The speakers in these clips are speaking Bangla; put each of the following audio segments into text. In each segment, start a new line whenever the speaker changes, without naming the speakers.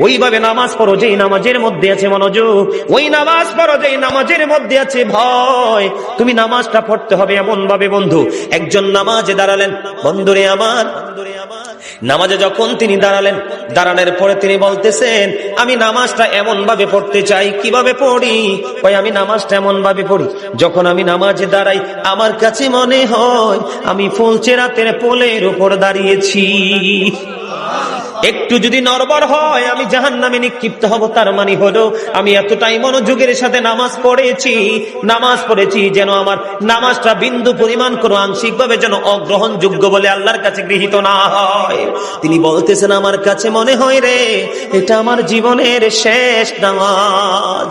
ওইভাবে নামাজ পড়ো যেই নামাজের মধ্যে আছে মনোযোগ, ওই নামাজ পড়ো যেই নামাজের মধ্যে আছে ভয়। তুমি নামাজটা পড়তে হবে এমন ভাবে বন্ধু, একজন নামাজে দাঁড়ালেন, বন্ধুরে আমার, নামাজে যখন তিনি দাঁড়ালেন, দাঁড়ানোর পরে তিনি বলতেছেন আমি নামাজটা এমন ভাবে পড়তে চাই। কিভাবে পড়ি? কই আমি নামাজটা এমন ভাবে পড়ি, যখন আমি নামাজে দাঁড়াই আমার কাছে মনে হয় আমি ফুলচেরাতের পোলের উপর দাঁড়িয়েছি। একটু যদি নড়বড় হয় আমি জাহান্নামে নিক্ষিপ্ত হব। তার মানে হলো আমি এতটাই মনোযোগের সাথে নামাজ পড়েছি যেন আমার নামাজটা বিন্দু পরিমাণ কোনো আংশিক ভাবে যেন অগ্রহণযোগ্য বলে আল্লাহর কাছে গৃহীত না হয়। তিনি বলতেছেন আমার কাছে মনে হয় রে এটা আমার জীবনের শেষ নামাজ।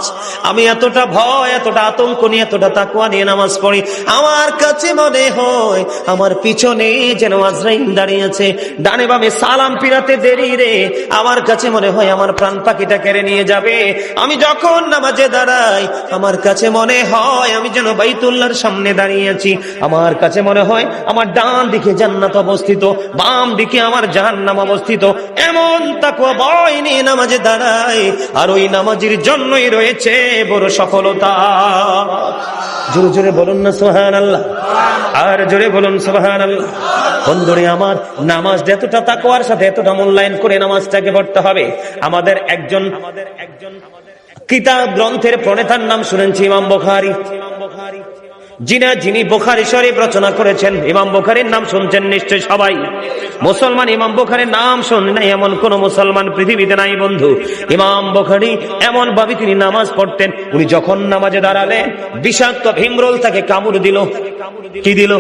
আমি এতটা ভয়, এতটা আতঙ্ক নিয়ে, এতটা তাকওয়া নিয়ে নামাজ পড়ি, আমার কাছে মনে হয় আমার পিছনে যেন আজরাইল দাঁড়িয়ে আছে, ডানে বামে সালাম ফিরাতে দেরি রে, আমার কাছে মনে হয় আমার প্রাণ পাখিটা কেড়ে নিয়ে যাবে। আমি যখন নামাজে দাঁড়াই আমার কাছে মনে হয় আমি যেন বাইতুল্লাহর সামনে দাঁড়িয়ে আছি। আমার কাছে মনে হয় আমার ডান দিকে জান্নাত অবস্থিত, বাম দিকে আমার জাহান্নাম অবস্থিত। এমন তাকওয়া ভয় নিয়ে নামাজে দাঁড়াই, আর ওই নামাজের জন্যই রয়েছে বড় সফলতা। জোরে জোরে বলুন না সুবহানাল্লাহ, আর জোরে বলুন সুবহানাল্লাহ। বন্ধুরে আমার, নামাজ এতটা তাকওয়ার সাথে এতটা মূল্যায়ন করে নামাজটাকে পড়তে হবে। আমাদের একজন কিতাব গ্রন্থের প্রণেতার নাম শুনেছি ইমাম বুখারী। যিনি বুখারী শরীফ রচনা করেছেন, ইমাম বুখারীর নাম শুনছেন নিশ্চয় সবাই। মুসলমান ইমাম বুখারীর নাম শোনে নাই এমন কোন মুসলমান পৃথিবীতে নাই বন্ধু। ইমাম বুখারী এমন ভাবে তিনি নামাজ পড়তেন, উনি যখন নামাজে দাঁড়ালেন বিষাক্ত ভীমরোল তাকে কামড় দিল। কি দিল?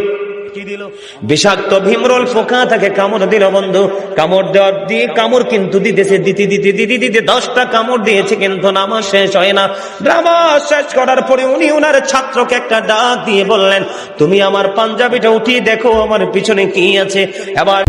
বিষাক্ত ভীমরোল পোকা তাকে কামড় দিল বন্ধু। কামড় দেওয়ার দিয়ে কামড় কিন্তু দিতেছে, দিতে 10টা কামড় দিয়েছে, কিন্তু নামাজ শেষ হয় না। নামাজ শেষ করার পরে উনি ওনার ছাত্রকে একটা ডাক দিয়ে বললেন তুমি আমার পাঞ্জাবিটা উঠিয়ে দেখো আমার পিছনে কি আছে। এবার